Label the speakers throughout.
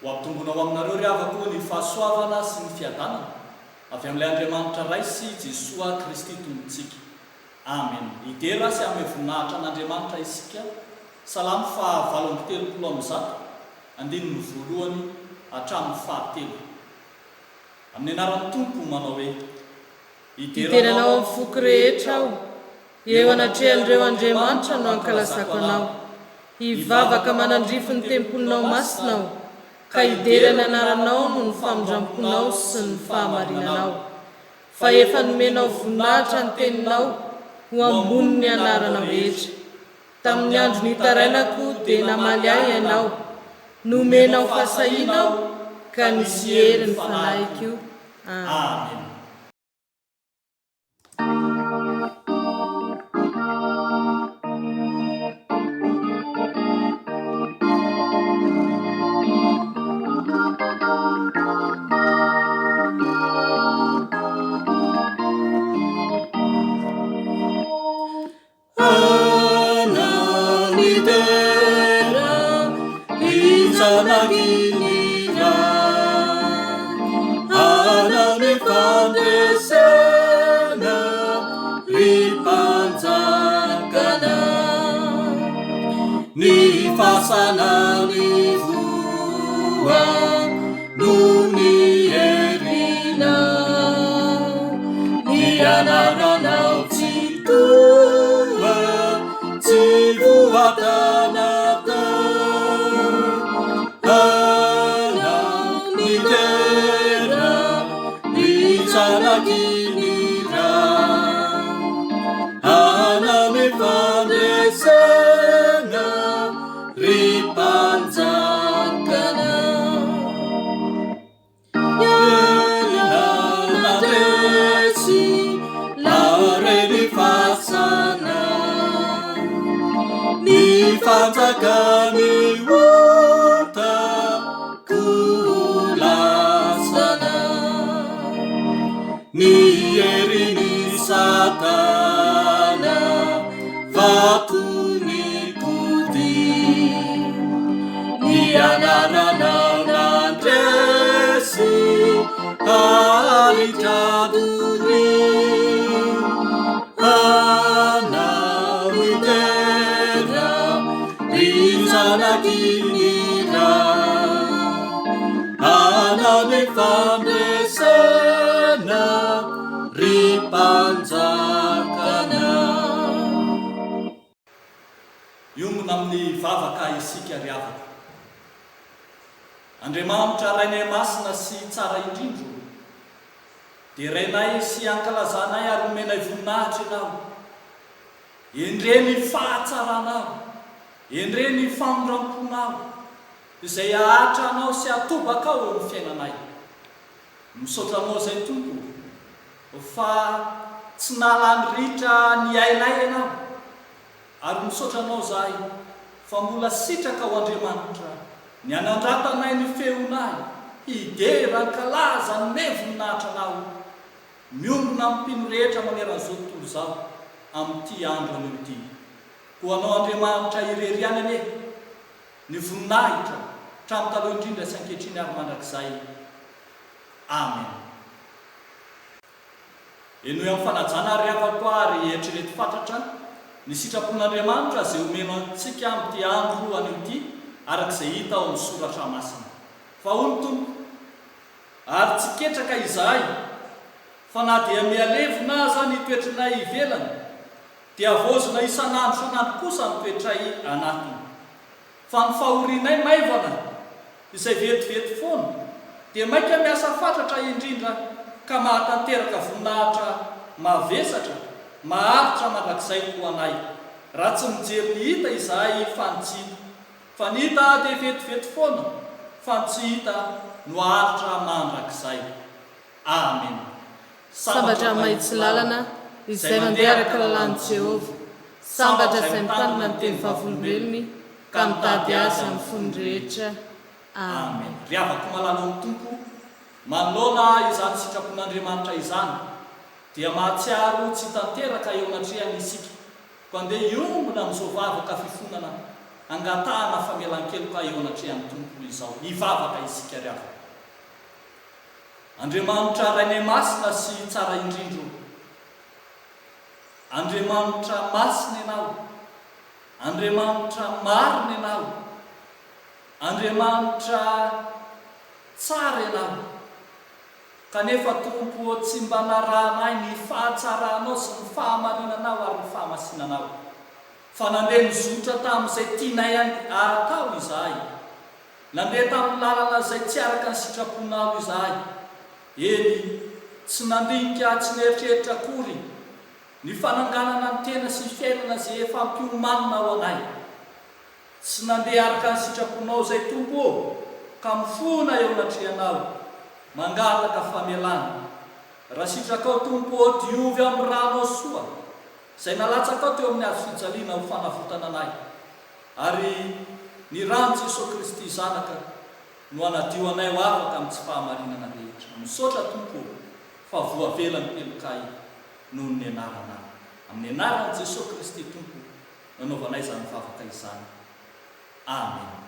Speaker 1: ho ampitongonao aminareo ry avako ny fahasoavana sy ny fiadanana avy amin'ilay Andriamanitra ray sy Jesoa Kristy tompontsika. Amen. Idera sy amin'ny voninahitra an'Andriamanitra isika. Salamo fa 7:30 andininy voalohany hatramin'ny 9. Amin'ny anaran'ny Tompo manao hoe
Speaker 2: iteranao amin'ny foko rehetra aho, eo anatrehan'ireo Andriamanitra no ankalazako anao. Hivavaka manandrify ny tempolinao masina aho, ka idera ny anaranao no ny famindramponao sy ny fahamarinanao. Fa efa nomenao voninahitra ny teninao ho ambony ny anaranao rehetra. Tamin'ny andro nitarainako dia namaly ahy ianao, nomenao fahasahianao ka nisy hery ny fanahiko.
Speaker 1: Amen.
Speaker 3: Ni fasana ni vua nuni erina ni ananau citua civua tanata ana ni tera ni canakinira ana me fandesa ripanjangana yana resi lare ni fasana ni fanjakani uta kulasana ni eri ni satana vatu ananau nandresi haritaduri anau itera rizanakinira anau nifandesana ripanjakana.
Speaker 1: Iomina amin'ny vavaka isika ry avaka. Andriamanitra rainay masina sy tsara indrindro, dia rainay sy ankalazanay ary omenay voninahitra ianao. Endre ny fahatsaranao, endre ny famindramponao, izay ahatra anao sy atobaka ao amin'ny fiainanay. Misaotranao izay Tompo, fa tsy nalany ritra ny ainay ianao, ary misaotranao zahay fa mbola sitraka ao Andriamanitra ny anandratanay ny feonay, hidera nkalaza ny voninahitra anao, miombona amin'ny mpino rehetra maneran'izao tontolo izao amin'ity andro anio ity. Ho anao Andriamanitra irerianany ny voninahitra hatramin'ny taloha indrindra sy ankehitriny ary mandrakizay. Amen. Eno amin'ny fanajana ry avako ary eritrereto fatratra ny sitrapon'Andriamanitra izay omena antsika amin'ity andro anio ity, arak'izay hita ao amin'ny soratra masina. Fa hoy ny Tompo, ary tsy ketraka izahay, fa na dia mialevona aza ny toetrinay ivelany, dia avozona isan'andro kosa ny toetray anatiny. Fa ny fahorianay maivana izay vetivety foana, dia maika miasa fatratra indrindra ka mahatanteraka voninahitra mavesatra, maharitra mandrakizay ho anay. Raha tsy mijery ny hita izahay fanitsiny, fa ny hita dia vetivety foana, fa tsy hita no haritra mandrakizay. Amen.
Speaker 2: Sambatra mahitsy lalana izay mandeha araka lalan'i Jehova, sambatra izay mitandrina ny teny vavolombelony ka mitady azy amin'ny fony rehetra.
Speaker 1: Amen. Ry avako malala amin'ny Tompo, manoloana izany sitrapon'Andriamanitra izany, dia mahatsiaro tsy tanteraka eo anatrehany isika, fa andeha iombona amin'izao vavaka fifonana angatahana famelan-kelo ka eo anatrehan'ny tompo izao hivavaka isika ry ava. Andriamanitra rainay masina sy tsara indrindro, Andriamanitra masina ianao, Andriamanitra marina ianao, Andriamanitra tsara ianao, kanefa Tompo tsy mba narahanay ny fahatsaranao sy ny fahamarinanao ary ny fahamasinanao, fa nandeha nizotra tamin'izay tianay atao izahay, nandeha tamin'ny lalana izay tsy araka ny sitraponao izahay. Eny, tsy nandinika, tsy nieritreritra akory ny fananganana ny tena sy fiainana izay efa ampiomanina ao anay, tsy nandeha araka ny sitraponao izay Tompo ka mifona eo anatrehanao mangataka famelana. Raha sitrakao Tompo diovy amin'ny ranao soa izay nalatsakao teo amin'ny hazo fijaliana ho fanavotana anay, ary ny rano Jesosy Kristy zanaka no anadio anay ho afaka amin'ny tsy fahamarinana rehetra. Misaotra Tompo fa voavelany pelokay noho ny anarana, amin'ny anaran'i Jesosy Kristy Tompo nanaovanay izany mivavaka izany. Amen.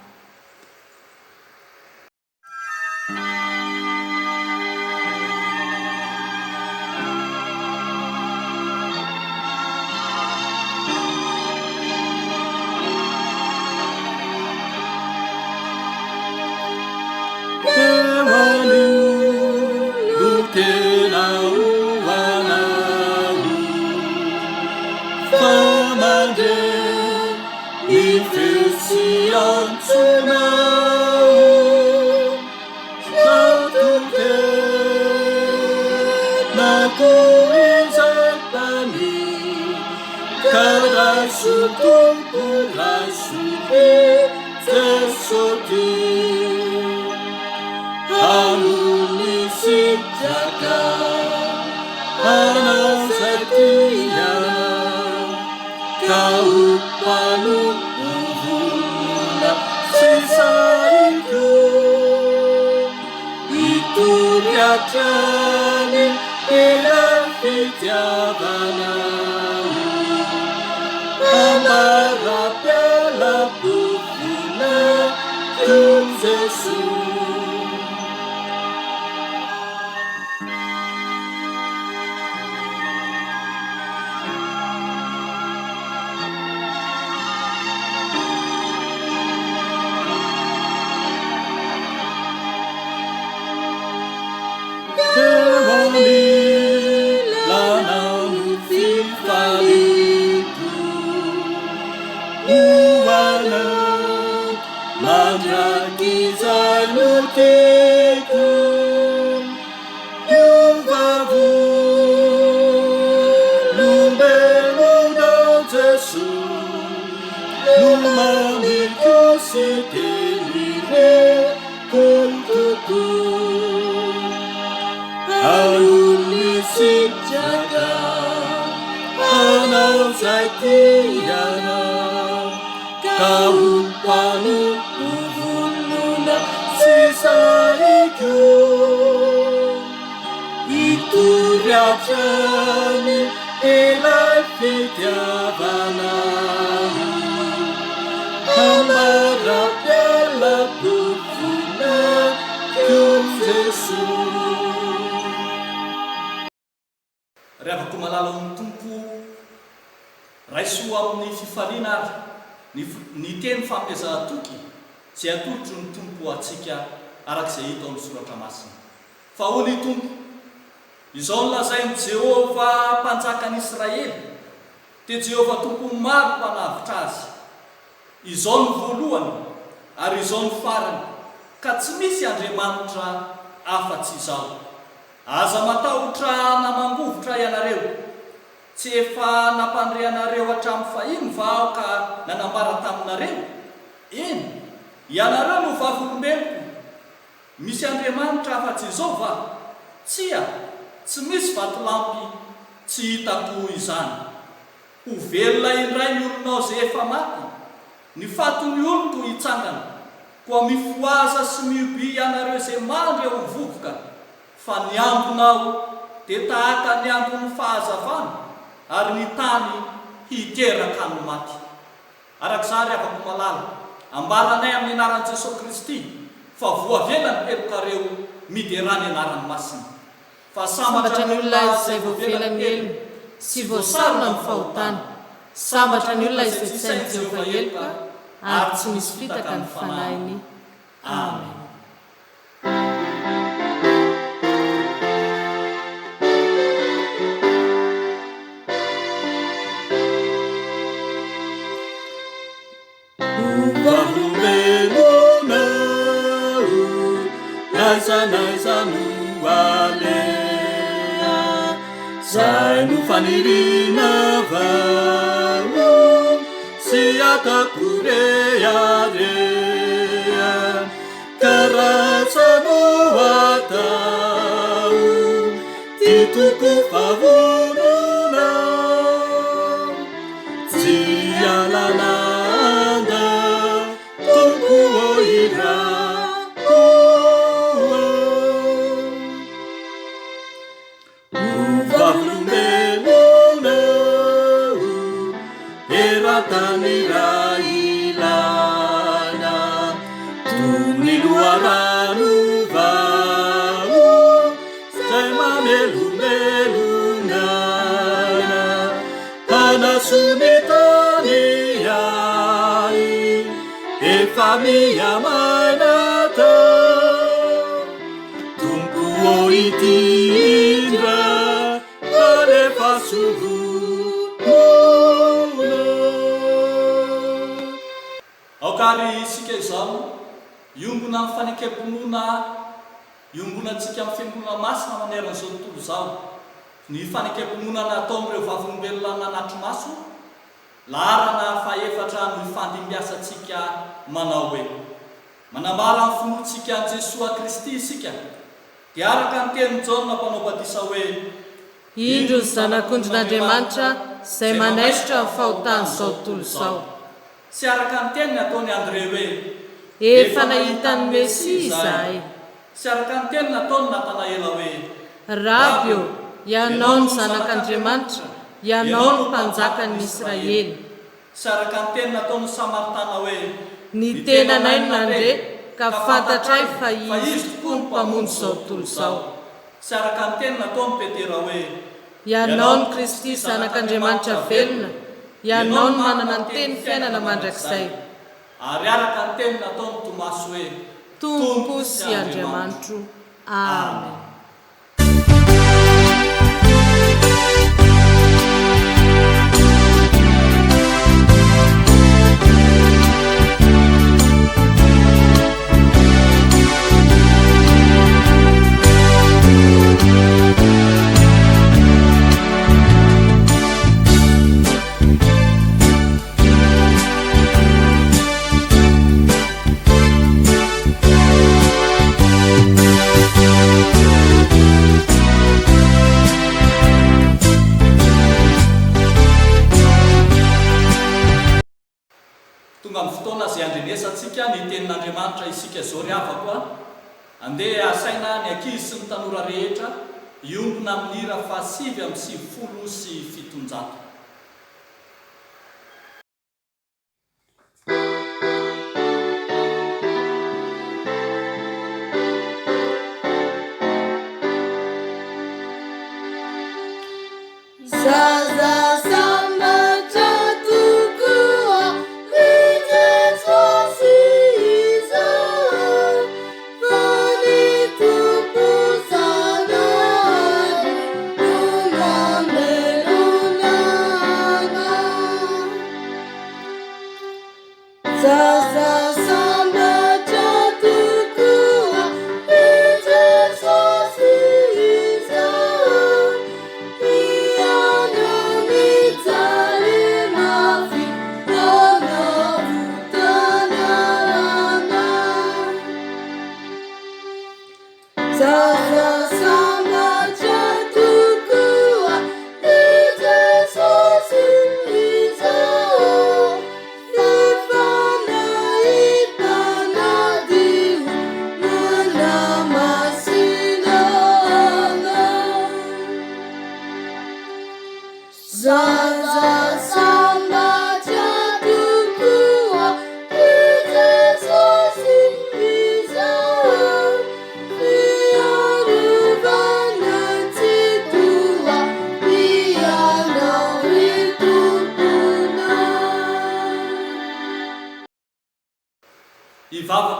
Speaker 1: Rehefa malala amin'ny Tompo raisoa amin'ny fifaliana ary ny teny fanomezan-toky izay atolotro ny Tompo atsika arak'izay hita amin'ny soratra masina. Fa hoy ny Tompo, izao no lazain'i Jehova mpanjakan'Israely, dia Jehova Tompo maro mpanavitra azy. Izao ny voalohany ary izao ny farany, ka tsy misy Andriamanitra afa-tsy izao. Aza matahotra namangovotra ianareo, tsy efa nampandrehanareo hatramin'ny fahiny va aho ka nanambara taminareo? Eny, ianareo no vavolombeloko, misy Andriamanitra afa-tsy izao va? Tsia, tsy misy vatolampy tsy hitako izany. Ho velona indray ny olonao izay efa maty, ny faton'ny oloko hitsangana, koa mifoaza sy mioby ianareo izay mandry eo mivovoka, fa ny ambonao dia tahaka ny ambon'ny fahazavana, ary ny tany hiteraka ny maty. arak'izary afaka malala ambaranay amin'ny anaran'i Jesosy Kristy fa voavelany elokareo miderany anarany masina fa
Speaker 2: sambatra ny olona izay voavelany elona sy voasarona amin'ny fahotana sambatra ny olona izay tsy sainy Jehovah eloka ary tsy misy fitaka ny fanahiny. Amen.
Speaker 3: Zay no fanirina vao sy atakorearea karatsano atao ty toko favonona tsy alananda toko oira tanirailana tuniluaranu vau zay mamelumelunana anasunitaniai efamia manata tumpu oitindra alefasuhu
Speaker 1: aokary isika izao iombona amin'ny fanekemponona iombona antsika amin'ny fiangonana masina maneran'izao tontolo izao ny fanekemponona natao amin'ireo vavolombelona nanatry maso laharana faefatra no ifandimbiasa antsika manao hoe manambara amin'ny finoantsika an Jesosy Kristy isika dia araka ny tenin'i Jaona mpanao batisa hoe
Speaker 2: indro ny zanak'ondrin'Andriamanitra izay manaisitra amin'ny fahotan'izao tontolo izao.
Speaker 1: Sy araka ny teniny ataony Andre hoe
Speaker 2: efa nahitany Mesia izahay.
Speaker 1: Sy araka ny teniny ataony Natanaela hoe
Speaker 2: Rabio, ianao ny zanak'Andriamanitra, ianao ny mpanjakan'ny Israely.
Speaker 1: Sy araka ny teniny ataony Samaritana hoe
Speaker 2: ny tenanay no nandre ka fantatray fa izy tokoa ny mpamono izao tontolo izao.
Speaker 1: Sy araka ny teniny ataony Petera hoe
Speaker 2: ianao ny Kristy zanak'Andriamanitra velona, ianao ny manana ny teny fiainana mandrakizay.
Speaker 1: Ary araka ny teniny ataony Tomasy hoe
Speaker 2: tompo sy Andriamanitro. Amen.
Speaker 1: tonga amin'ny fotoana izay andrenesantsika ny tenin'Andriamanitra isika zao ry havako andeha asaina ny ankizy sy ny tanora rehetra iombona amin'ny hira fa 7:7.
Speaker 4: Zaza samba jatuhku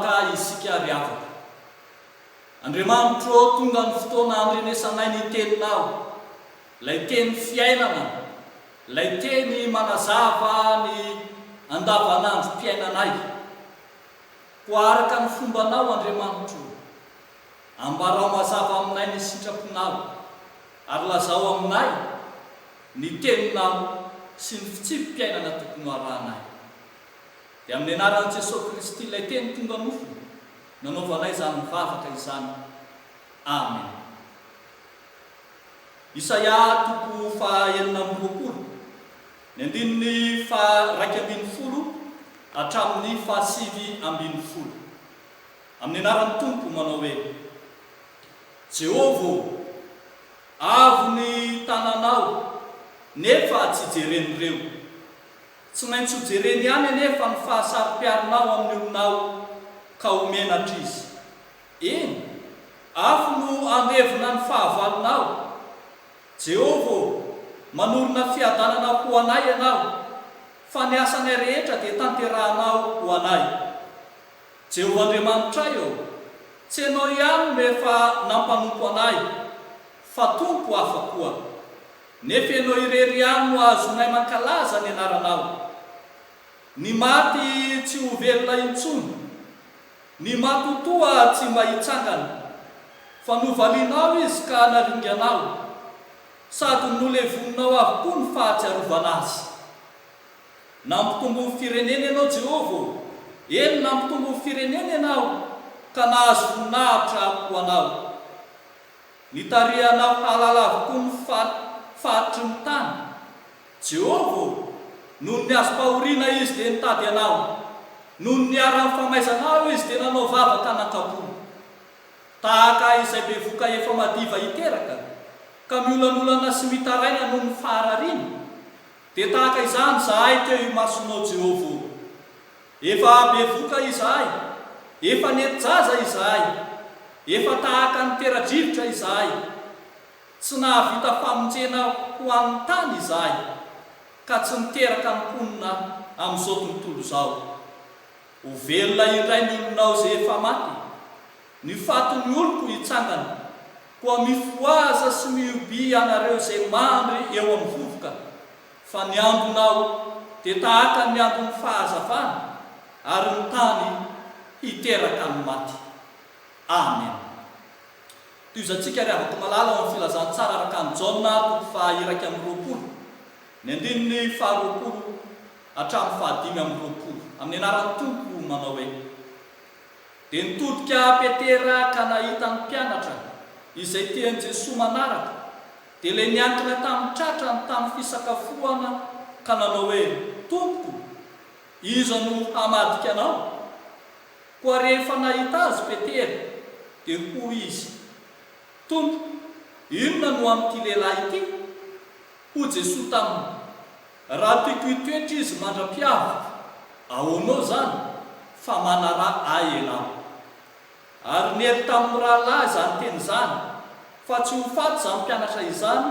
Speaker 1: afaka isika ry afaka. Andriamanitro tonga ny fotoana andrenesanay ny teninao, lay teny fiainana, lay teny manazava ny andavanandrom-piainanay. Ko araka ny fombanao Andriamanitro, ambarao mazava aminay ny sitraponao, ary lazao aminay ny teninao sy ny fitsipy-piainana tokony arahanay. Dia amin'ny anaran'i Jesosy Kristy ilay teny tonga nofo, nanaovanay izany mivavaka izany. Amen. Isaia toko fahaenina amby roapolo, ny andininy raiky ambin'ny folo hatramin'ny fahasivy ambin'ny folo. Amin'ny anaran'ny Tompo manao hoe: Jehovah, avo ny tananao nefa tsy jeren'ireo, tsy maintsy ho jereny ihany anefa ny fahasari-piarinao amin'ny olonao ka homenatra izy. Eny, afo no andevina ny fahavalonao. Jehovah, manorina fiadanana ho anay ianao, fa ny asanay rehetra dia tanterahanao ho anay. Jehovah Andriamanitra io, tsy ianao ihany no efa nampanompo anay, fa tompo hafa koa. Nefa ianao irery ihany no azonay mankalaza ny anaranao. Ny maty tsy ho velona intsony, ny matotoa tsy mba hitsangana, fa novalianao izy ka naringanao, sady nolevoninao avokoa ny fahatsiarovana azy. Nampitombo ny firenena ianao Jehovah, eny nampitombo ny firenena ianao, ka nahazo voninahitra ho anao. Nitarihanao halala avokoa ny fahatry ny tany. Jehovah, noho ny azo pahoriana izy dia nitady anao, noho ny ara-ny famaizanao izy dia nanao vavaka anankapo. Tahaka izay bevoka efa madiva hiteraka, ka miolanolana sy mitaraina noho ny faharariana, dia tahaka izany zahay teo imasonao Jehovah. Efa bevoka izahay, efa nety-jaza izahay, efa tahaka ny teradrivotra izahay, tsy nahavita famonjena ho an'ny tany izahay, ka tsy niteraka ny mponina amin'izao tontolo izao. Ho velona indray ny olonao izay efa maty, ny faton'ny oloko hitsangana, koa mifoaza sy mioby anareo izay mandry eo amin'ny vovoka, fa ny andronao dia tahaka ny andron'ny fahazavana, ary ny tany hiteraka ny maty. Amen. Toizantsika ry avako malala ao amin'ny filazantsara araka ny Jaona toko fahiraiky amby roapolo, ny andininy faharoapolo hatramin'ny fahadimy amby roapolo. Amin'ny anaran'ny Tompo manao hoe: dia nitodika Petera ka nahita ny mpianatra izay tian'i Jesosy manaraka, dia ilay niankina tamin'ny tratrany tamin'ny fisakafoana ka nanao hoe: Tompoko, iza no hamadika anao? Koa rehefa nahita azy Petera, dia hoy izy: Tompo, inona no amin'ity lehilahy ity? Hoy Jesosy taminy: raha tiako hitoetra izy mandra-piavaka, ahoanao zany? Fa manara ahy ianao. Ary nety tamin'ny rahalahy izany teny izany, fa tsy ho faty izany mpianatra izany,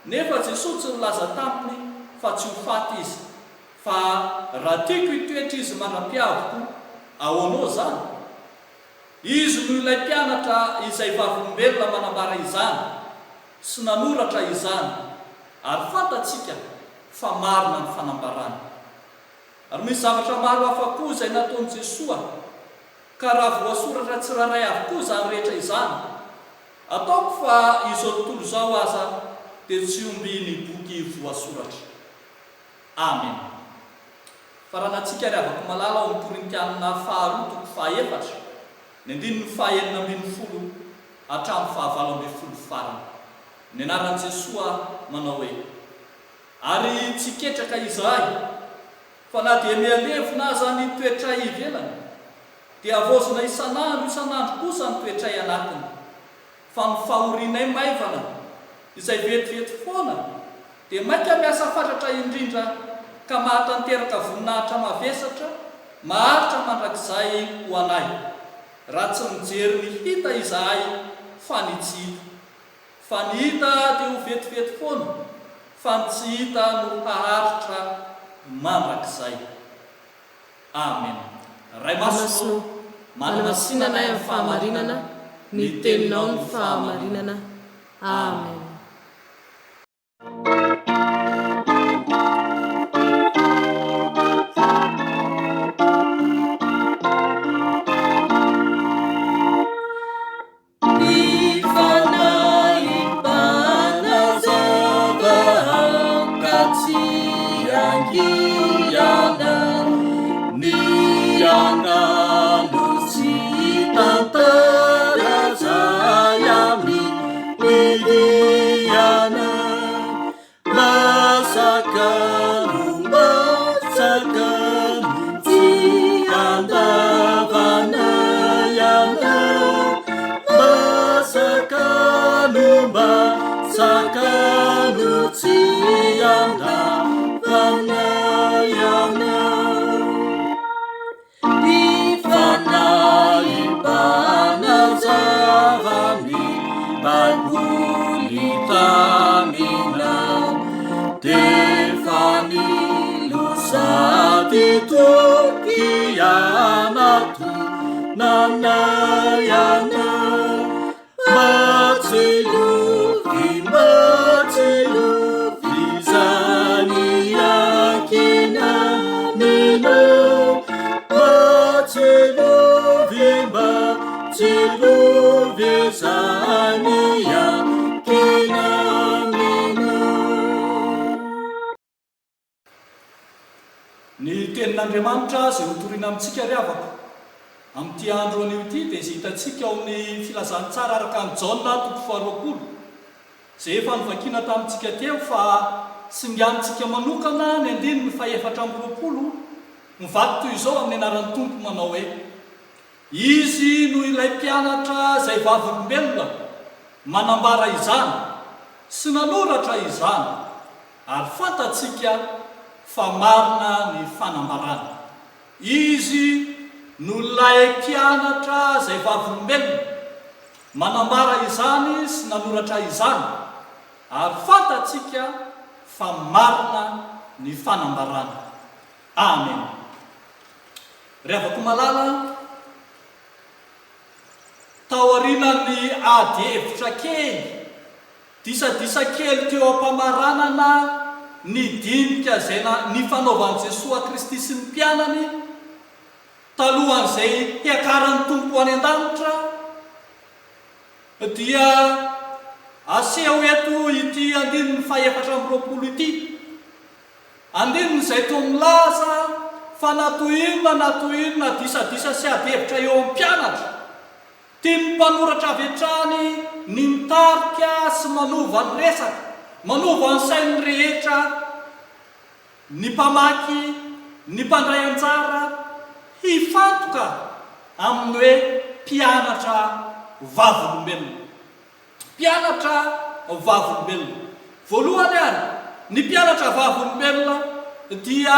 Speaker 1: nefa Jesosy tsy nilaza taminy fa tsy ho faty izy. Fa raha tiako hitoetra izy mandra-piavako, ahoanao zany? Izy no ilay mpianatra izay vavolombelona manambara izany sy nanoratra izany, ary fantatsika fa marina ny fanambarana. Ary misy zavatra maro hafa koa izay nataon'i Jesosy, ka raha voasoratra tsiraray avokoa izany rehetra izany, ataoko fa izao tontolo izao aza dia tsy omby ny boky voasoratra. Amen. Faranatsika ry avako malala ao amin'ny Korintianina faharoa toko fahaefatra, ny andininy fahaenina ambin'ny folo hatramin'ny fahavalo ambin'ny folo farany. Ny anaran'i Jesosy manao hoe: ary tsy ketraka izahay, fa na dia mialevona aza ny toetray ivelany, dia avozina isan'andro kosa ny toetray anatiny. Fa ny fahorianay maivana izay vetivety foana dia mainka miasa fatratra indrindra, ka mahatanteraka voninahitra mavesatra maharitra mandrakizay ho anay, raha tsy mijery ny hita izahay fa ny tsy hita. Fa ny hita dia ho vetivety foana, fa ny tsy hita no haharitra mandrakizay. Amen. Ray maso
Speaker 2: manamasinanay amin'ny fahamarinana ny teninao ny fahamarinana. Amen.
Speaker 1: Ny tenin'Andriamanitra izay hotoriana amintsika riavaka amin'ity andro anio ity dia izay hitantsika ao amin'ny filazantsara araka ny Jaona 4:20 izay efa nivakiana tamintsika teo fa singantsika manokana ny 420 mivaky toy izao amin'ny anaran'ny Tompo manao hoe izy no ilay mpianatra izay vavolombelona manambara izany sy nanoratra izany ary fantatsika fa marina ny fanambarana. Izy no ilay mpianatra izay vavolombelona manambara izany sy nanoratra izany ary fantatsika fa marina ny fanambarana. Amen. Riavako malala, taorian'ny ady hevitra kely, disadisa kely teo am-pamaranana ny dinika izay ny fanaovan'i Jesosy Kristy sy ny mpianany talohan'izay hiakaran'ny Tompo any an-danitra dia aseho eto ity 420 ity. Andininy izay toa milaza fa natoinona disadisa sy ady hevitra eo amin'ny mpianatra tiany mpanoratra avy hatrany ny mitarika sy manova ny resaka, manova ny sainy rehetra, ny mpamaky, ny mpandray anjara hifantoka amin'ny hoe mpianatra vavolombelona. Mpianatra vavolombelona. Voalohany ary, ny mpianatra vavolombelona dia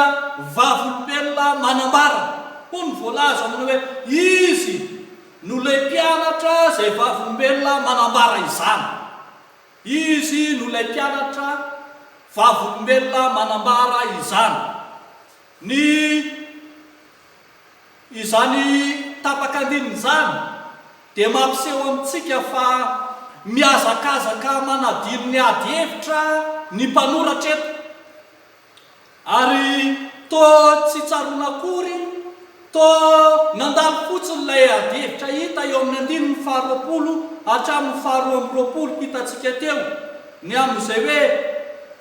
Speaker 1: vavolombelona manambara. Hoy ny voalaza amin'ny hoe izy no ilay mpianatra izay vavolombelona manambara izany. Izy no ilay mpianatra vavolombelona manambara izany. Izany tapakandininy izany dia mampiseho amintsika fa miazakazaka manadino ny ady hevitra ny mpanoratra eto. Ary toa tsy tsaroana akory, toa nandalo fotsiny ilay ady hevitra hita eo amin'ny 20 hatramin'ny 20 hitantsika teo. Ny amin'izay hoe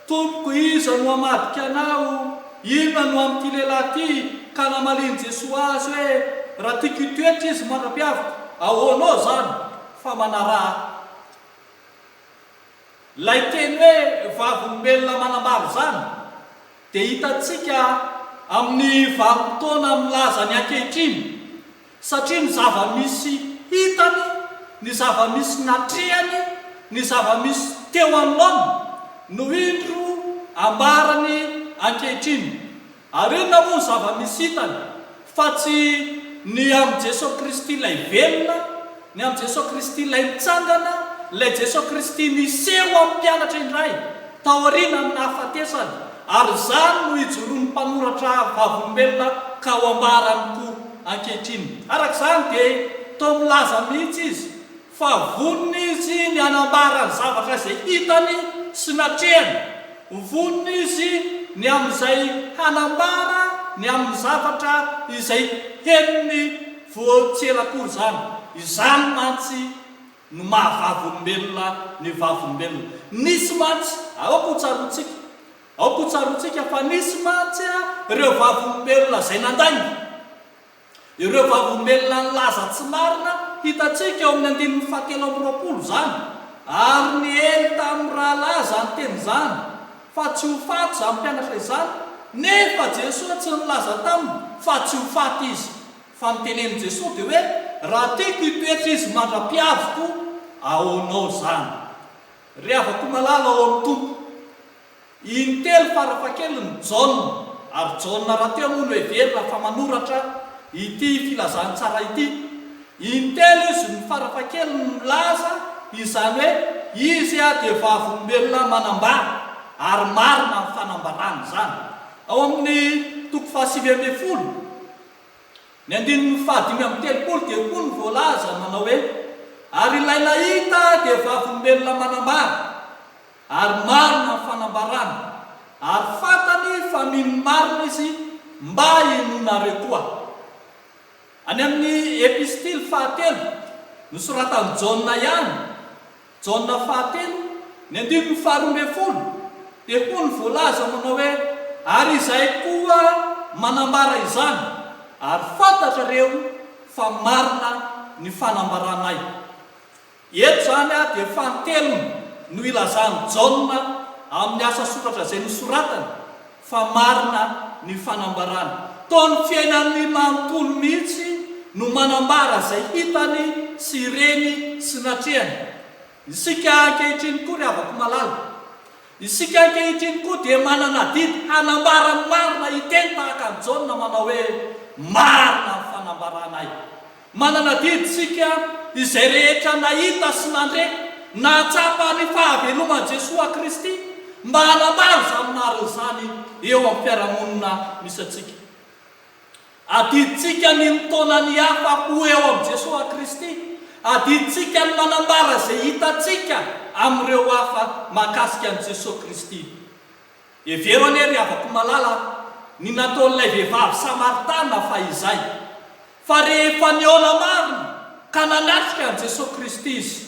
Speaker 1: Tompoko iza no amadika anao, inona no amin'ity lehilahy ity ka namaliny Jesosy azy hoe raha tiako hitoetra izy manam-piavaka, ahoanao zany fa manaraha. Lay teny hoe vavolombelona manambara zany dia hitantsika amin'ny vanim-potoana milaza ny ankehitriny, satria ny zava-misy hitany, ny zava-misy natrehany, ny zava-misy teo anoloana no indro ambarany ankehitriny. Ary inona moa ny zava-misy hitany fa tsy ny amin'ny Jesosy Kristy ilay velona, ny amin'ny Jesosy Kristy ilay mitsangana, ilay Jesosy Kristy niseho amin'ny mpianatra indray taoriana amin'ny hafatesany. Ary zany no hijoron'ny mpanoratra vavolombelona ka ho ambarany koa ankehitriny. Arak'izany dia to milaza mihitsy izy fa vonona izy ny anambarany zavatra izay hitany sy natrehany. Vonona izy ny amin'izay hanambara ny amin'ny zavatra izay henony voatselakory zany. Izany mantsy no mahavavolombelona ny vavolombelona. Nisy mantsy aoko tsarotsika fa nisy mantsy ireo vavolombelona izay nandainy, ireo vavolombelona nylaza tsy marina hitatsika eo amin'ny 120 zany. Ary ny ely tamin'ny rahalaza ny teny zany fa tsy ho faty zany mpianatra izany, nefa Jesosy tsy nilaza taminy fa tsy ho faty izy. Fa nitenen'i Jesosy dia hoe raha tiako hitoetra izy mandra-piaviko ahonao zany. Ry havako malala ao amin'ny tompo, intelo farafahakeliny Jaona, ary Jaona raha teo moa no heverina fa manoratra ity filazany tsara ity. Intelo izy ny farafahakeliny milaza izany hoe izy dia vavolombelona manambara ary marina ny fanambarany zany. Ao amin'ny toko 7 ny 5:30 dia koa ny voalaza manao hoe ary ilay nahita dia vavolombelona manambara ary marina ny fanambarany, ary fantany fa mino marina izy mba hinonareo koa. Any amin'ny epistily 4 nosoratan'i Jaona ihany, Jaona 4 ny 12 dia koa ny voalaza manao hoe ary izay koa manambara izany, ary fantatrareo fa marina ny fanambaranay. Eto zany dia fantelony no ilazany Jaona amin'ny asa soratra izay nosoratany fa marina ny fanambarany. Taony fiainan'ny manontolo mihitsy no manambara izay hitany sy reny sy natrehany. Isika ankehitriny koa ry havako malala, isika ankehitriny koa dia manana didy hanambara marina hiteny tahaka ny Jaona manao hoe marina ny fanambaranay. Manana didy isika izay rehetra nahita sy nandre nahatsapa ny fahaveloman'i Jesosy Kristy mba hanambara izany marina izany eo amin'ny fiarahamonina misy atsika. Adiditsika ny mitona ny hafa ho eo amin'ny Jesosy Kristy, adiditsika ny manambara izay hitatsika amin'ireo hafa mahakasika an'i Jesosy Kristy. Evero anie ry havako malala ny nataon'ilay vehivavy Samaritana fa izay, fa rehefa niona marina ka nanatrika an'i Jesosy Kristy izy,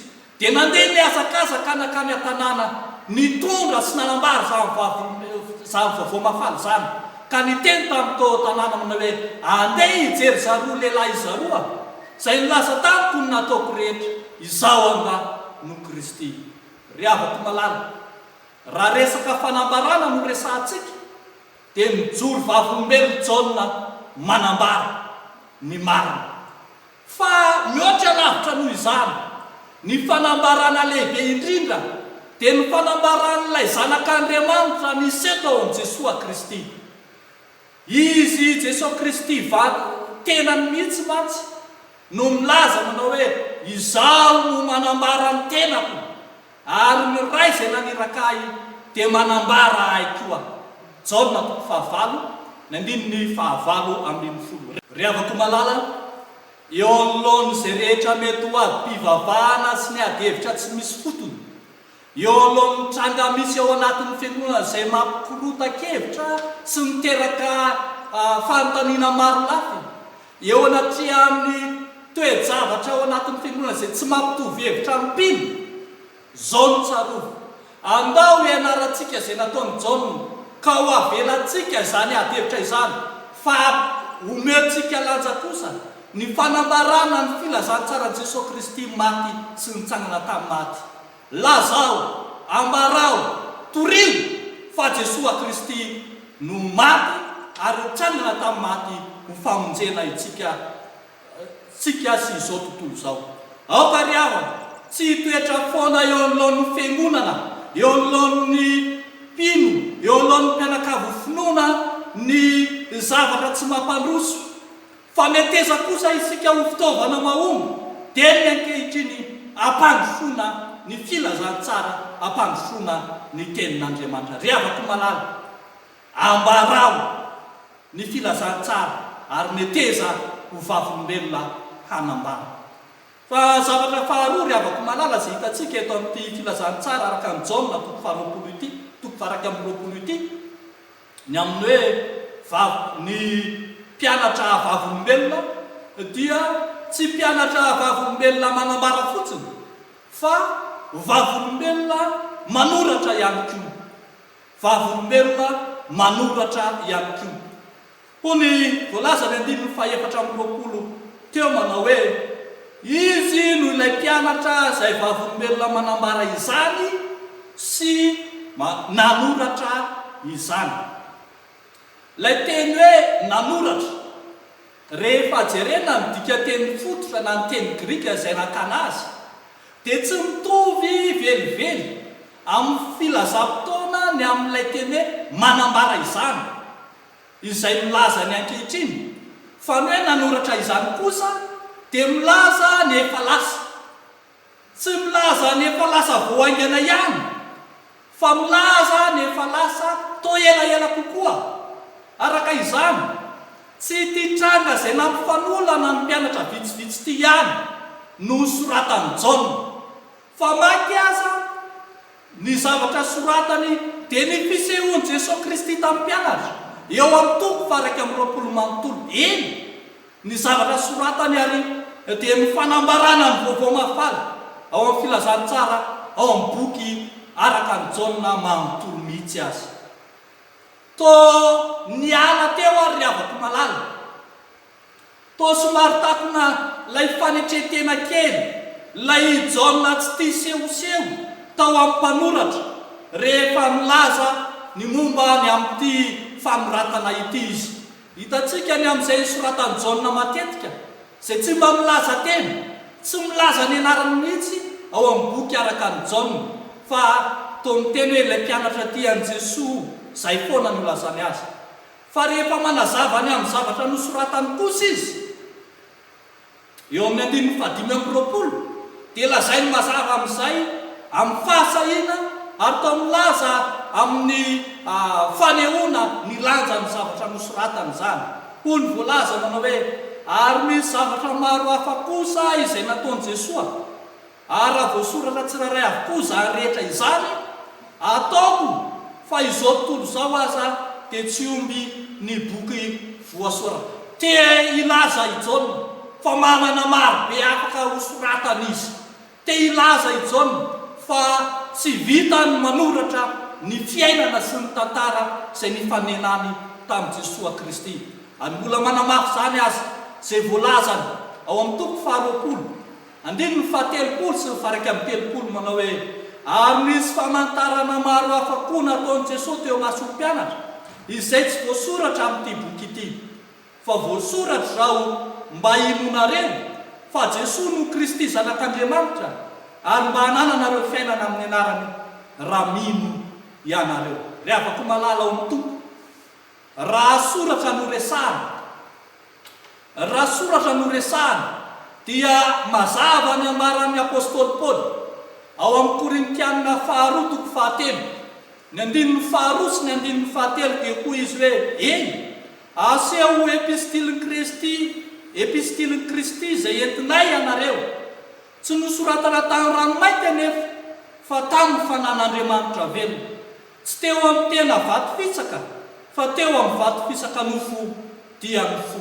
Speaker 1: dia nandeha niazakazaka anakany an-tanàna nitondra sy nanambara izany vavao mafaly zany, ka niteny tamin'itao tanàna manao hoe andeha hijery zaroa lehilahy zaroa izay nilaza tamiko ny nataoko rehetra, izao anga no Kristy. Ry havako malala, raha resaka fanambarana no resantsika dia mijoro vavolombelona Jaona manambara ny marina. Fa mihoatra lavitra noho izany, ny fanambarana lehibe indrindra dia ny fanambaran'ilay zanak'Andriamanitra nisy eto ao amin'i Jesosy Kristy. Izy Jesosy Kristy tenany mihitsy mantsy no milaza manao hoe izaho no manambara ny tenako, ary ny ray izay nanirakahy dia manambara ahy koa. Jaona 5:50. Ry havako malala, eo anoloany izay rehetra mety ho ady mpivavahana sy ny ady hevitra tsy misy fotony, eo alohany tranga misy ao anatin'ny fiangonana izay mampikorota-kevitra sy miteraka fanontaniana maro lafy, eo anatria amin'ny toe-javatra ao anatin'ny fiangonana izay tsy mampitovy hevitra mpino, zao no tsarovo. Andao ianarantsika izay nataon'i Jaona ka ho avelantsika izany ady hevitra izany, fa omentsika lanja kosa ny fanambarana ny filazantsara Jesosy Kristy maty sy nitsangana tamin'ny maty. Lazao, ambarao, torilo fa Jesosy Kristy no maty ary nitsangana tamin'ny maty ho famonjena itsika sy izao tontolo izao. Aoka ry havana, tsy hitoetra foana eo anoloan'ny fiangonana, eo anoloan'ny mpino, eo anoloan'ny mpianakavy finoana ny zavatra tsy mampandroso, fa meteza kosa isika ho fitaovana mahomby dia ny ankehitriny ampandrosoana ny filazantsara, ampandrosoana ny tenin'Andriamanitra. Ry havako malala, ambarao ny filazantsara ary meteza ho vavolombelona hanambara. Fa zavatra faharoa ry havako malala zay hitantsika eto amin'ity filazantsara araka ny Jaona toko faharoapolo ity, toko faraka amin'ny roapolo ity, ny amin'ny hoe ny mpianatra vavolombelona dia tsy mpianatra vavolombelona manambara fotsiny fa vavolombelona manoratra ihany koa. Vavolombelona manoratra ihany koa. Hony voalaza ny 7:20 teo manao hoe izy no ilay mpianatra izay vavolombelona manambara izany sy nanoratra izany. Ilay teny hoe nanoratra, rehefa jerena ny dika teny fototra na ny teny grika izay nakana azy, dia tsy mitovy velively amin'ny filazam-potoana ny amin'ilay teny hoe manambara izany izay milaza ny ankehitriny. Fa ny hoe nanoratra izany kosa dia milaza ny efa lasa, tsy milaza ny efa lasa voaingana ihany, fa milaza ny efa lasa toa elaela kokoa. Araka izany tsy titranga izay nampifanolana ny mpianatra vitsivitsy ty ihany no soratany Jaona, fa maky aza ny zavatra soratany dia ny fisehoan'i Jesosy Kristy tamin'ny mpianatra eo amin'ny toko faraka amin'ny 20 eny ny zavatra soratany, ary dia mifanambarana ny vaovao mafaly ao amin'ny filazantsara ao amin'ny boky araka ny Jaona manontolo mihitsy azy. Toa niala teo ary ry havako malala, toa somary takona lay fanetretena kely lay Jaona tsy tia sehoseho tao amin'ny mpanoratra rehefa milaza ny momba ny amin'ity fanoratana ity izy. Hitantsika ny amin'izay soratany Jaona matetika izay tsy mba milaza teny, tsy milaza ny anarany mihitsy ao amin'ny boky araka ny Jaona, fa toa miteny hoe ilay mpianatra tian'i Jesosy izay foana ny olazany azy. Fa rehefa manazava ny amin'ny zavatra nosoratany kosa izy eo amin'ny 5:20 dia lazainy mazava amin'izay amin'ny fahasahiana ary toa milaza amin'ny fanehoana ny lanja ny zavatra nosoratany izany. Hoy ny voalaza manao hoe ary misy zavatra maro hafa kosa izay nataon'i Jesosy, ary raha voasoratra tsirairay avokoa izany rehetra izany ataoko, fa izao tontolo izao aza dia tsy omby ny boky voasoratra. Te ilaza i Jaona fa manana maro be afaka ho soratana izy. Te ilaza i Jaona fa tsy vitany manoratra ny fiainana sy ny tantara izay nifanenany tamin'i Jesosy Kristy. Ary mbola manamafy izany azy izay voalazany ao amin'ny toko faharoapolo 7:30 sy 8:30 manao hoe ary misy famantarana maro hafa koa nataon'i Jesosy teo mason'ny mpianatra izay tsy voasoratra amin'ity boky ity, fa voasoratra zao mba hinonareo fa Jesosy no Kristy zanak'Andriamanitra, ary mba hanananareo fiainana amin'ny anarany raha mino ianareo. Ry havako malala ao amin'ny toko, raha soratra no resahana dia mazava ny amaran'ny apôstôly Paoly ao amin'ny Korintianina 2:1, ny 2 sy ny 1:3 dia hoy izy hoe eny aseho epistilin Kristy izay entinay ianareo, tsy nosoratana tamin'ny ranomaika anefa fa tamin'ny fanan'Andriamanitra velona, tsy teo amin'ny tena vato fisaka fa teo amin'ny vato fisaka nofo dia nofo.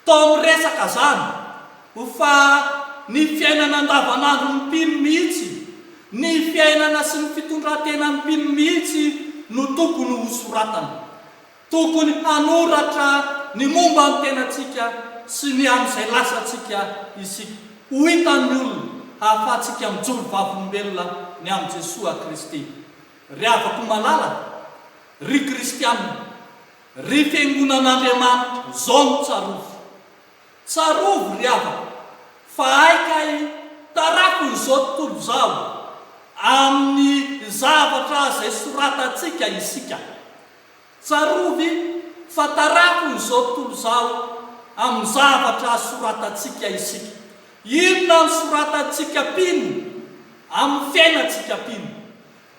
Speaker 1: Tao miresaka zany fa ny fiainana andavanandro ny mpino mihitsy, ny fiainana sy ny fitondran-tena ny mpino mihitsy no tokony ho soratana, tokony hanoratra ny momba ny tenantsika sy ny amin'izay lasantsika isika. Ho hitan'ny olona hahafahantsika mijoro vavolombelona ny amin'i Jesosy Kristy. Ry havako malala, ry kristianina, ry fiangonan'Andriamanitra zao no tsarovo ry havako, fa aikay tarako izao tontolo izao amin'ny zavatra izay soratantsika isika. Tsarovy fa tarako izao tontolo izao amin'ny zavatra soratantsika isika. Inona ny soratantsika pino amin'ny fiainantsika pino?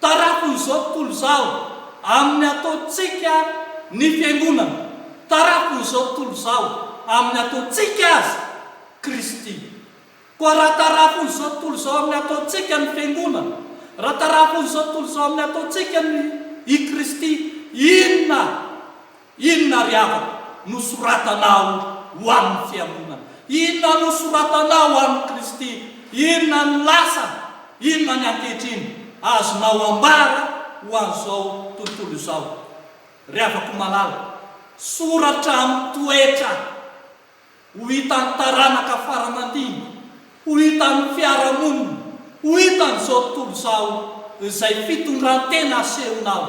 Speaker 1: Tarako izao tontolo izao amin'ny ataontsika ny fiangonana, tarako izao tontolo izao amin'ny ataontsika azy Kristy. Koa raha tarafony zao tontolo zao amin'ny ataontsika ny fiangonana, raha tarafony zao tontolo zao amin'ny ataontsika i Kristy, inona ry avako nosoratanao ho amin'ny fiangonana? Inona nosoratanao ho amin'ny Kristy? Inona ny lasa, inona ny ankehitriny azonao ambara ho an'izao tontolo izao? Ry avako malala, soratra amin'ny toetra ho hitan'ny taranaka faramandiny, ho hitan'ny fiarahamonina, ho hitan'izao tontolo izao izay fitondrantena asehonao,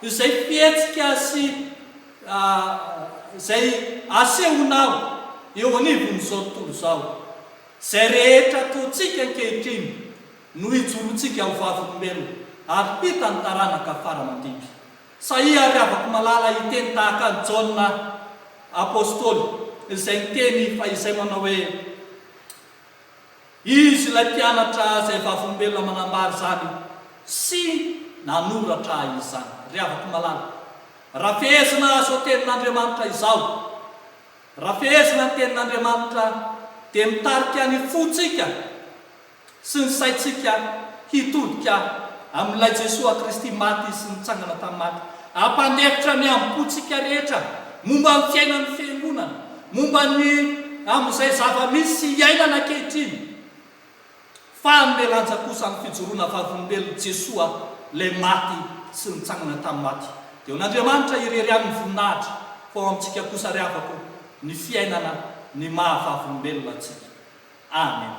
Speaker 1: izay fihetsika sy izay asehonao eo anivon'izao tontolo izao. Izay rehetra ataontsika ankehitriny no hijorontsika ho vavolombelona ary hitan'ny taranaka faramandiny. Saia ry avako malala hiteny tahaka ny Jaona apôstôly izay niteny fa izay manao hoe izy ilay mpianatra izay vavolombelona manambary zany sy nanoratra izy zany. Ry avako malala, raha fehezina azo tenin'Andriamanitra izao, raha fehezina ny tenin'Andriamanitra dia mitarika ny fotsika sy ny saitsika hitodika amin'ilay Jesosy Kristy maty sy nitsangana tamin'ny maty. Ampandefitra ny ambotsika rehetra momba ny fiainan'ny fiangonana, momba ny amin'izay zava-misy sy iainana ankehitriny, fa ny lanja kosa ny fijoroana vavolombelona Jesosy ilay maty sy nitsangana tamin'ny maty. Dia n'Andriamanitra irery amin'ny voninahitra, fa ao amintsika kosa ry avako ny fiainana ny mahavavolombelona antsika. Amen.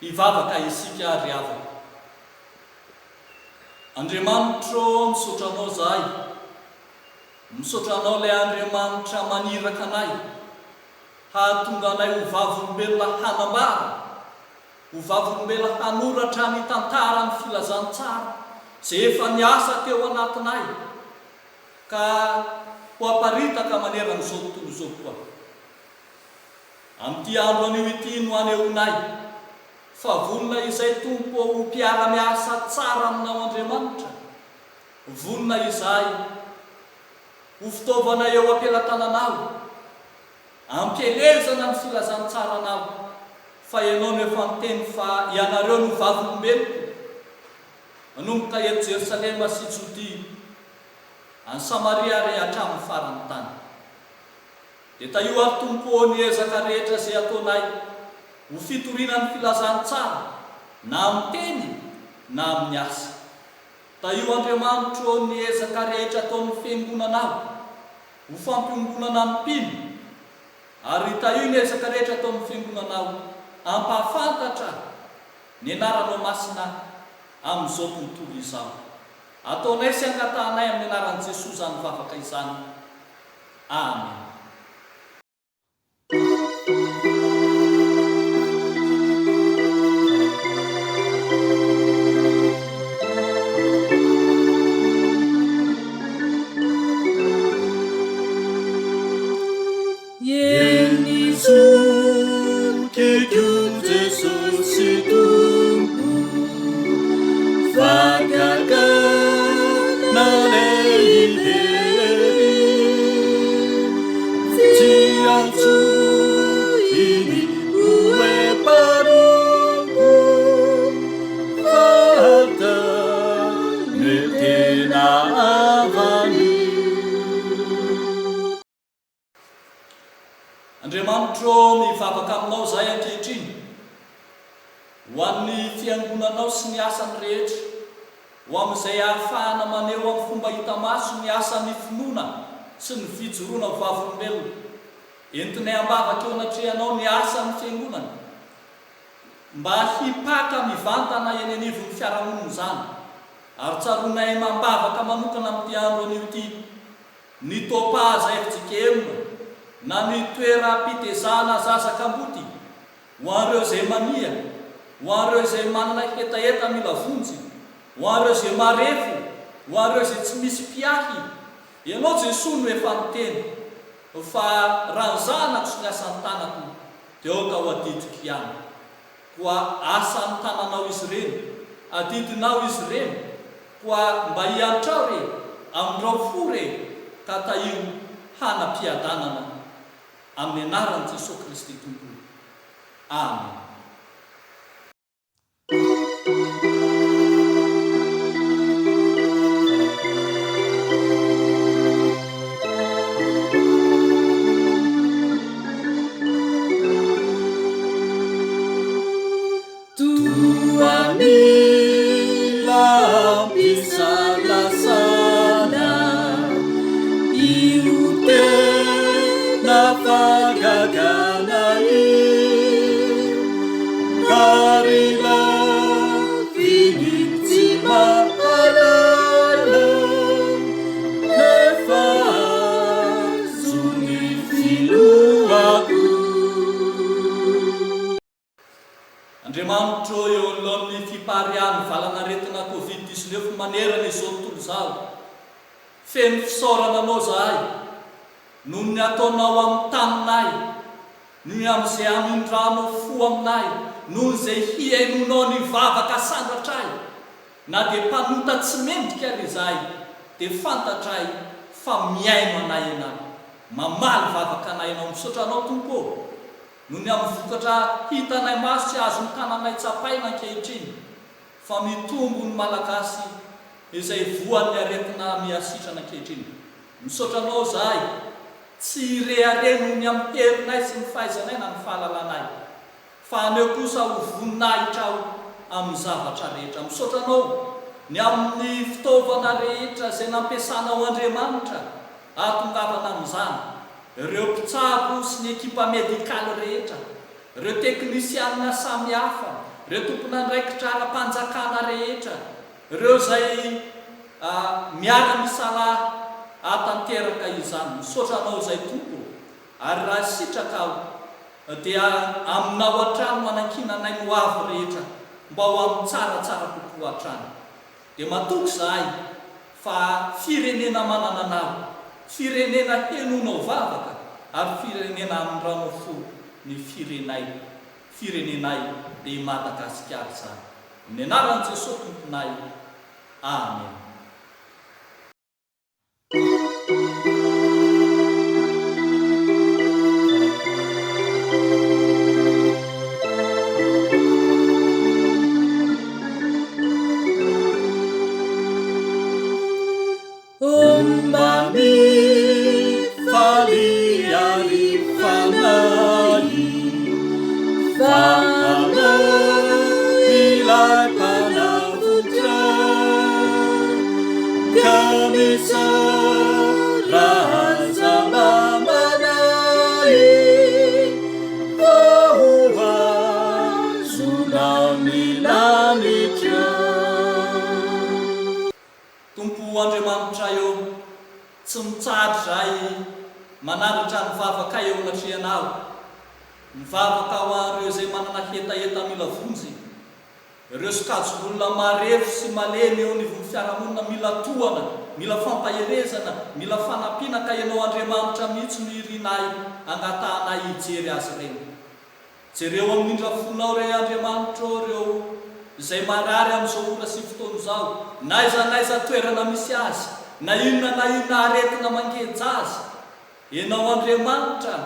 Speaker 1: Ivavaka isika ry avako. Andriamanitro misotranao zahay, misotranao ilay Andriamanitra maniraka anay, hahatonga anay ho vavolombelona hanambara, ho vavolombelona hanoratra ny tantara ny filazantsara izay efa niasa teo anatinay, ka ho aparitaka maneran'izao tontolo izao koa. Amin'ity andro anio ity no anehoanay fa vonona izay tompo ho mpiara-miasa tsara aminao Andriamanitra, vonona izay ho fitaovana eo am-pelatananao, ampielezana ny filazantsaranao, fa ianao no efa miteny fa ianareo no vavolombeloko manomboka eto Jerosalema sy Jodia, any Samaria ary hatramin'ny faran'ny tany. Dia taio ary tompo ny ezaka rehetra izay ataonay ho fitorinan'ny filazantsara na amin'ny teny na amin'ny asa. Taio Andriamanitro ny ezaka rehetra ataon'ny fiangonanao ho fampiongonana ny mpino, ary taio ny ezaka rehetra ataon'ny fiangonanao ampahafantatra ny anaranao masina amin'izao tontolo izao. Ataonay sy angatanay amin'ny anaran'i Jesosy izany vavaka izany. Amen. Andriamanitro mivavaka aminao zay ankehitriny ho an'ny fiangonanao sy ny asany rehetra, ho amin'izay ahafahana maneho amin'ny fomba hita maso ny asan'ny finoana sy ny fijoroana vavolombelona. Entinay ambavaka eo anatrehanao ny asan'ny fiangonana mba hipaka mivantana eny anivon'ny fiarahamonina izany, ary tsaronay mambavaka manokana amin'ity andro anio ity ny topaza FJKM na ny toeram-pitezana zazakamboty ho an'ireo izay mania, ho an'ireo izay manana hetaheta mila vonjy, ho an'ireo izay marefo, ho an'ireo izay tsy misy mpiahy. Ianao Jesosy no efa niteny fa raha ny zanako sy ny asan'ny tanako dia aoka ho adidiko ihany, koa asan'ny tananao izy ireny, adidinao izy ireny, koa mba hiantrao re amin'ireo fo re ka tahio hanam-piadanana amin'ny anaran'i Jesosy Kristy Tompony. Amen. Andriamanitro eo alohan'ny fiparian'ny valanaretina Covid-19 manerana izao tontolo izao, feno fisaorana anao zahay noho ny ataonao amin'ny taninay, noho amin'izay amindranao fo aminay, noho izay hiainonao ny vavaka sandratray, na dia mpanota tsy mendrika ary izahay, dia fantatray fa miaino anay ianao, mamaly vavaka anay ianao. Misaotra anao Tompo noho ny amin'ny vokatra hitanay maso tsy azo ny tananay tsapaina ankehitriny, fa mitombo ny malagasy izay voan'ny aretina miasitrana ankehitriny. Misaotra anao zahay tsy irehare noho ny amin'ny herinay sy ny fahaizanay na ny fahalalànay, fa aneo kosa ho voninahitra aho amin'ny zavatra rehetra. Misaotra anao ny amin'ny fitaovana rehetra izay nampiasanao Andriamanitra hatongavana amin'izany, ireo mpitsabo sy ny ekipa medikaly rehetra, ireo teknisianina samihafa, ireo tompon'andraikitra ara-panjakana rehetra, ireo izay miara-misalahy hatanteraka izany. Misaotra anao izay Tompo, ary raha sitraka aho dia aminao hatrano manankinanay no avy rehetra mba ho amin'ny tsaratsara kokoa hatrano. Dia matoky zahay fa firenena manana anao, firenena henonao vavaka, ary firenena amin'nyrano fo ny firenenay dia Madagasikara izany. Ny anaran'i Jesosy Tomponay. Amen. Andriamanitra eo tsy mitsahatra zahay manaratra ny vavaka eo anatrehanao, ny vavaka ho an'ireo izay manana hetaheta mila vonjy, ireo sokajolona marefo sy malemy eo anivon'ny fiarahamonina, mila tohana, mila fampaherezana, mila fanampiana, ka ianao Andriamanitra mihitsy no irinay angatahanay hijery azy ireny. Jereo amindra fonao re Andriamanitra ireo izay marary amin'izao ora sy fotoana izao, naiza toerana misy azy, na inona aretina mangeja azy ianao Andriamanitra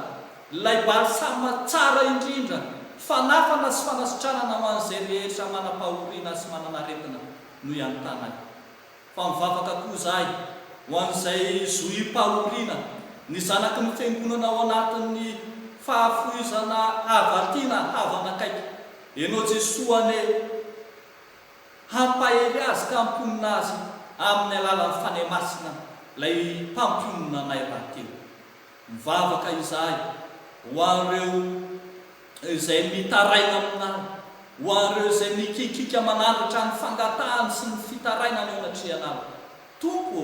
Speaker 1: lay balsama tsara indrindra fanafana sy fanasitranana ho an'izay rehetra manam-pahoriana sy manana-aretina no ianontana fa mivavaka koa zahay ho an'izay zoim-pahoriana ny zanaky ny fiangonana ao anatin'ny fahafoizana havatiana havanakaiky ianao Jesoa ane hampahery azy ka hamponina azy amin'ny alalan'ny fanahy masina lay mpampionona anay rahateo mivavaka izahay ho an'ireo izay mitaraina aminahy ho an'ireo izay mikikika manandratra ny fangatahany sy ny fitaraina ny anatrehanao tompo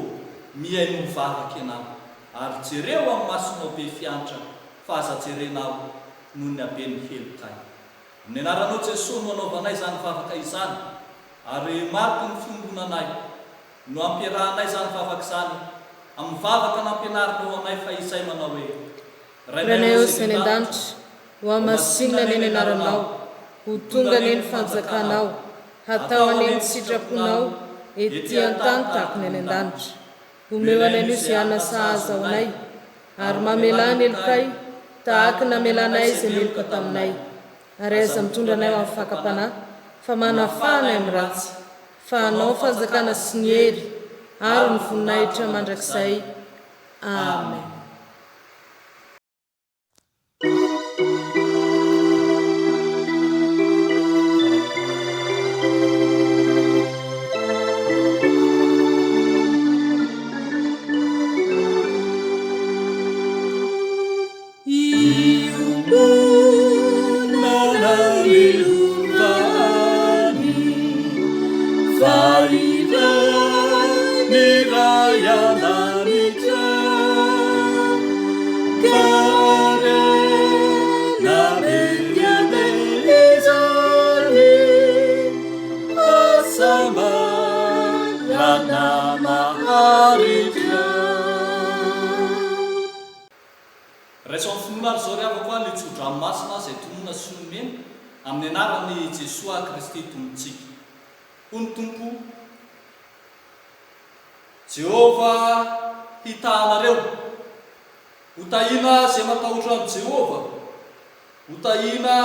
Speaker 1: mihaino mivavaka ianao ary jereo amin'ny masonao be fiantra fa aza jerenao noho ny abeny helokay ny anaranao Jesosy no anaovanay izany vavaka izany ary mariky ny fiombonanay no ampiarahanay izany vavaka izany amin'ny vavaka nampianarinao anay fa izay manao hoe
Speaker 2: Rainay sy ny an-danitra ho amasinina ny anaranao ho tonga ny fanjakanao hatao any ny sitraponao ety an-tany tahaka ny an-danitra homeo anay no izay anasahaza ao anay ary mamela ny elokay tahaka namelanay izay meloka taminay ary aiza mitondra anay ho amin'ny fakapanahy fa manafanay amin'ny ratsy fa anao fanjakana sy ny hery ary ny voninahitra mandrakizay. Amen.
Speaker 1: Raison'ny finoana zao ry avako ny tsodranomasina izay tonona sy nomena amin'ny anarany Jesoa Kristy tombontsika. Ho ny Tompo Jehova hitahanareo, ho tahina izay matahotra amin'ny Jehova, ho tahina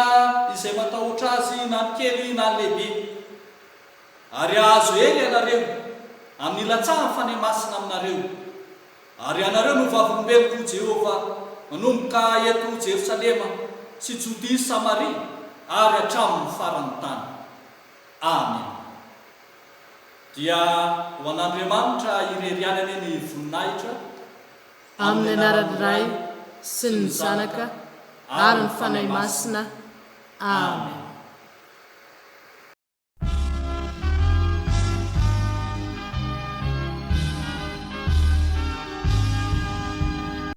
Speaker 1: izay matahotra azy na ny kely na ny lehibe, ary azo ely ianareo amin'ny ilatsahany fanahy masina aminareo, ary ianareo no vavolombeloko Jehova manomboka eto Jerosalema sy Jodia sy Samaria ary hatramin'ny farany tany. Amen. Dia ho an'Andriamanitra irerianany ny voninahitra
Speaker 2: amin'ny anarany Ray sy ny Zanaka ary ny fanahy masina. Amen.